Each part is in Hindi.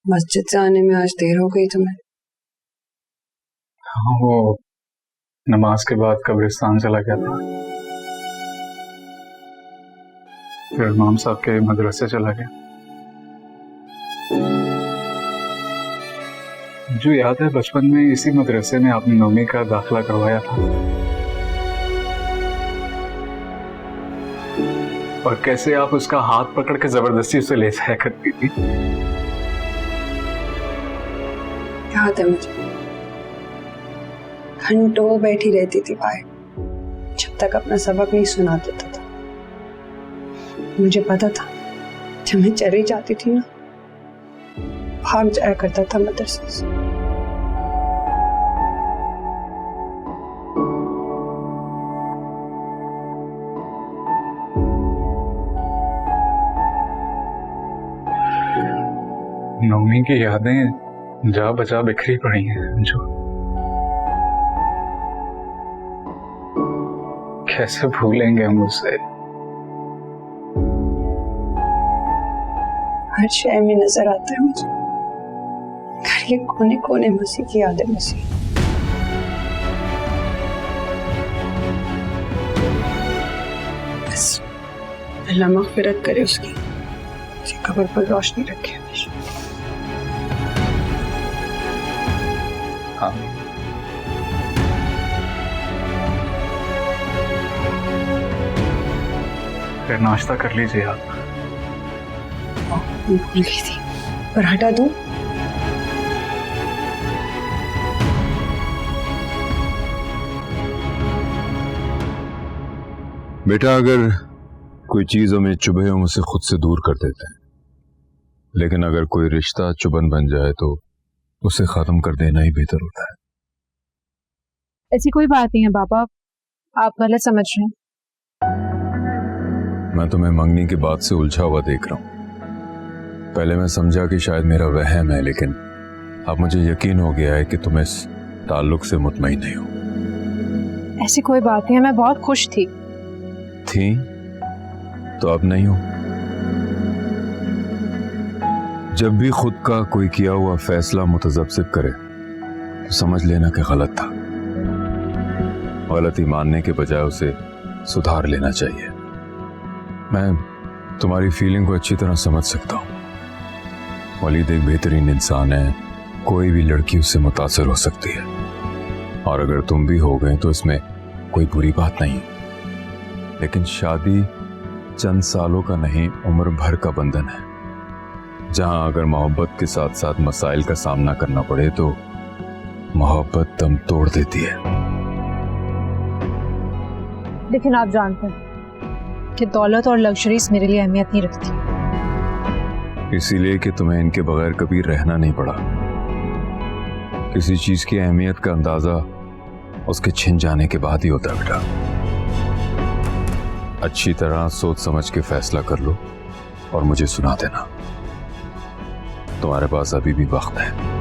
मस्जिद से आने में आज देर हो गई तुम्हें। हाँ, वो नमाज के बाद कब्रिस्तान चला गया था, फिर इमाम साहब के मदरसे चला गया। जो याद है बचपन में इसी मदरसे में आपने नौवीं का दाखिला करवाया था, और कैसे आप उसका हाथ पकड़ के जबरदस्ती उसे ले जाया करती थी। याद है मुझे, घंटों बैठी रहती थी बाहर जब तक अपना सबक नहीं सुना देता था। मुझे पता था जब मैं चली जाती थी ना, भाग जाया करता था मदरसे से। नौवीं की यादें जा बचा बिखरी पड़ी हैं जो कैसे भूलेंगे हम उसे। हर शय में नजर आता है मुझे, घर के कोने कोने मसीह की यादें। मसीह बस अल्लाह मग़फ़िरत करे उसकी कब्र पर रोशनी रखे हमेशा। हाँ, फिर नाश्ता कर लीजिए आप। भूल गई थी, पराठा दूं? बेटा, अगर कोई चीज हमें चुभे हम उसे खुद से दूर कर देते हैं, लेकिन अगर कोई रिश्ता चुभन बन जाए तो उसे खत्म कर देना ही बेहतर होता है। ऐसी कोई बात नहीं है पापा, आप गलत समझ रहे हैं। मैं तुम्हें मंगनी की बात से उलझा हुआ देख रहा हूं। पहले मैं समझा कि शायद मेरा वहम है, लेकिन अब मुझे यकीन हो गया है कि तुम इस ताल्लुक से मुतमईन नहीं हो। ऐसी कोई बात नहीं है, मैं बहुत खुश थी। तो अब नहीं हो। जब भी खुद का कोई किया हुआ फैसला मुतज़ब्ज़िब करे तो समझ लेना कि गलत था। गलती मानने के बजाय उसे सुधार लेना चाहिए। मैं तुम्हारी फीलिंग को अच्छी तरह समझ सकता हूँ। वलीद एक बेहतरीन इंसान है, कोई भी लड़की उससे मुतासर हो सकती है, और अगर तुम भी हो गए तो इसमें कोई बुरी बात नहीं। लेकिन शादी चंद सालों का नहीं, उम्र भर का बंधन है, जहां अगर मोहब्बत के साथ साथ मसाइल का सामना करना पड़े तो मोहब्बत दम तोड़ देती है। लेकिन आप जानते हैं कि दौलत और लग्जरीज मेरे लिए अहमियत नहीं रखती। इसीलिए कि तुम्हें इनके बगैर कभी रहना नहीं पड़ा। किसी चीज की अहमियत का अंदाजा उसके छिन जाने के बाद ही होता है बेटा। अच्छी तरह सोच समझ के फैसला कर लो और मुझे सुना देना। तुम्हारे पास अभी भी वक्त है।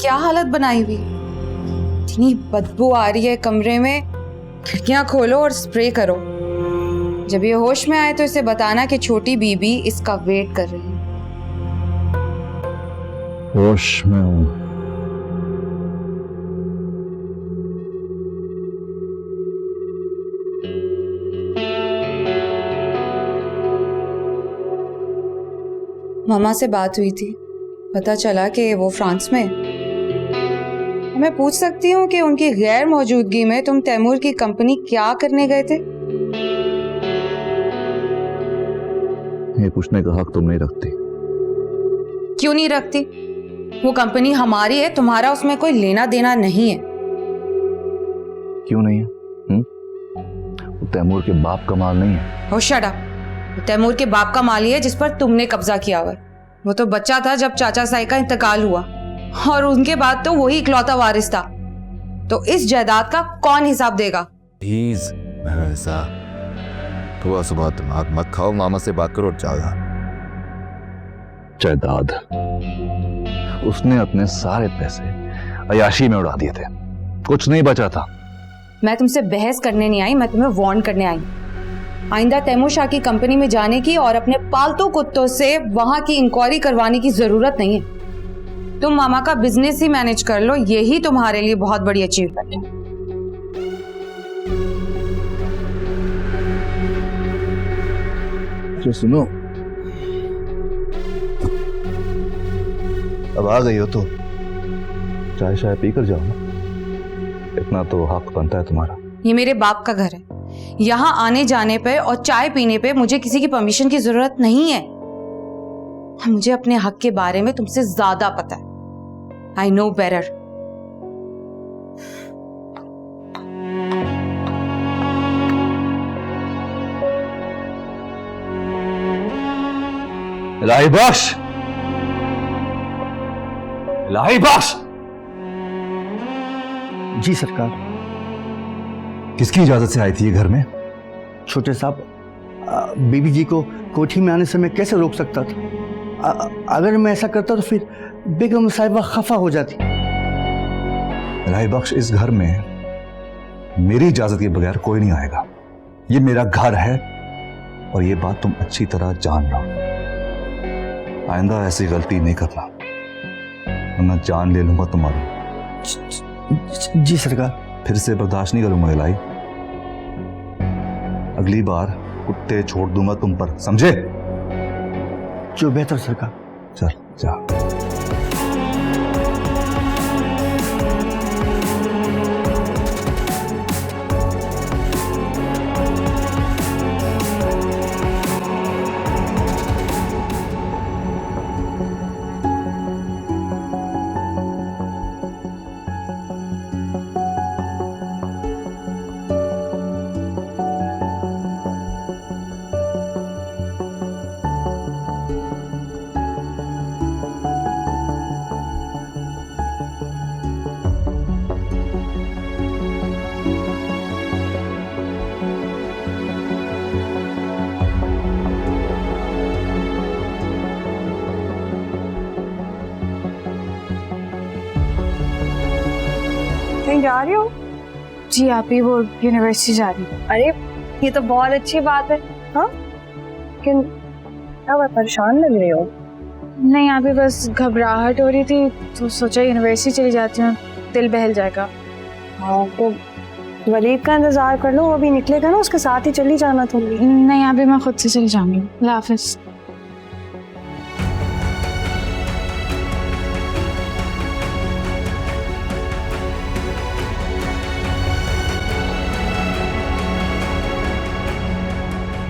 क्या हालत बनाई हुई, इतनी बदबू आ रही है कमरे में। खिड़कियां खोलो और स्प्रे करो। जब ये होश में आए तो इसे बताना कि छोटी बीबी इसका वेट कर रही है। होश में हूं। मामा से बात हुई थी, पता चला कि वो फ्रांस में है। मैं पूछ सकती हूँ कि उनकी गैर मौजूदगी में तुम तैमूर की कंपनी क्या करने गए थे? ये पूछने का हक तुम नहीं रखती। क्यों नहीं रखती? वो कंपनी हमारी है, तुम्हारा उसमें कोई लेना देना नहीं है। क्यों नहीं है? वो तैमूर के बाप का माल नहीं है। हो शट अप। तैमूर के बाप का माल ही है जिस पर तुमने कब्जा किया हुआ है। वो तो बच्चा था जब चाचा साई का इंतकाल हुआ, और उनके बाद तो वही इकलौता वारिस था। तो इस जायदाद का कौन हिसाब देगा? प्लीज ऐसा थोड़ा सुबह दिमाग मत खाओ, मामा से बात करो और जाओ। जायदाद उसने अपने सारे पैसे अयाशी में उड़ा दिए थे, कुछ नहीं बचा था। मैं तुमसे बहस करने नहीं आई, मैं तुम्हें वार्न करने आई। आइंदा तैमूर शाह की कंपनी में जाने की और अपने पालतू कुत्तों से वहां की इंक्वायरी करवाने की जरूरत नहीं है। तुम मामा का बिजनेस ही मैनेज कर लो, यही तुम्हारे लिए बहुत बड़ी अचीवमेंट है। तो सुनो, अब आ गई हो तो चाय शाय पी कर जाओ ना, इतना तो हक बनता है तुम्हारा। ये मेरे बाप का घर है, यहाँ आने जाने पे और चाय पीने पे मुझे किसी की परमिशन की जरूरत नहीं है। मुझे अपने हक के बारे में तुमसे ज्यादा पता है। I know better. इलाही बख्श, इलाही बख्श। जी सरकार। किसकी इजाजत से आई थी ये घर में? छोटे साहब, बीबी जी को कोठी में आने से मैं कैसे रोक सकता था? अगर मैं ऐसा करता तो फिर बेगम साहिबा खफा हो जाती। इलाही बख्श, इस घर में मेरी इजाजत के बगैर कोई नहीं आएगा। ये मेरा घर है और ये बात तुम अच्छी तरह जान लो। आइंदा ऐसी गलती नहीं करना, वरना जान ले लूंगा तुम्हारी। जी सरकार। फिर से बर्दाश्त नहीं करूंगा इलाही। अगली बार कुत्ते छोड़ दूंगा तुम पर, समझे? जो बेहतर सरकार। चल जा। कहीं जा रही हो? जी आप ही, वो यूनिवर्सिटी जा रही हूँ। अरे ये तो बहुत अच्छी बात है। हाँ, लेकिन अब परेशान लग रही हो। नहीं, आप ही बस घबराहट हो रही थी तो सोचा यूनिवर्सिटी चली जाती हूँ, दिल बहल जाएगा। हाँ, तो वलीद का इंतजार कर लो, वो अभी निकलेगा ना, उसके साथ ही चली जाना तुम भी। नहीं, अभी मैं खुद से चली जाऊंगी। अल्लाह हाफिज।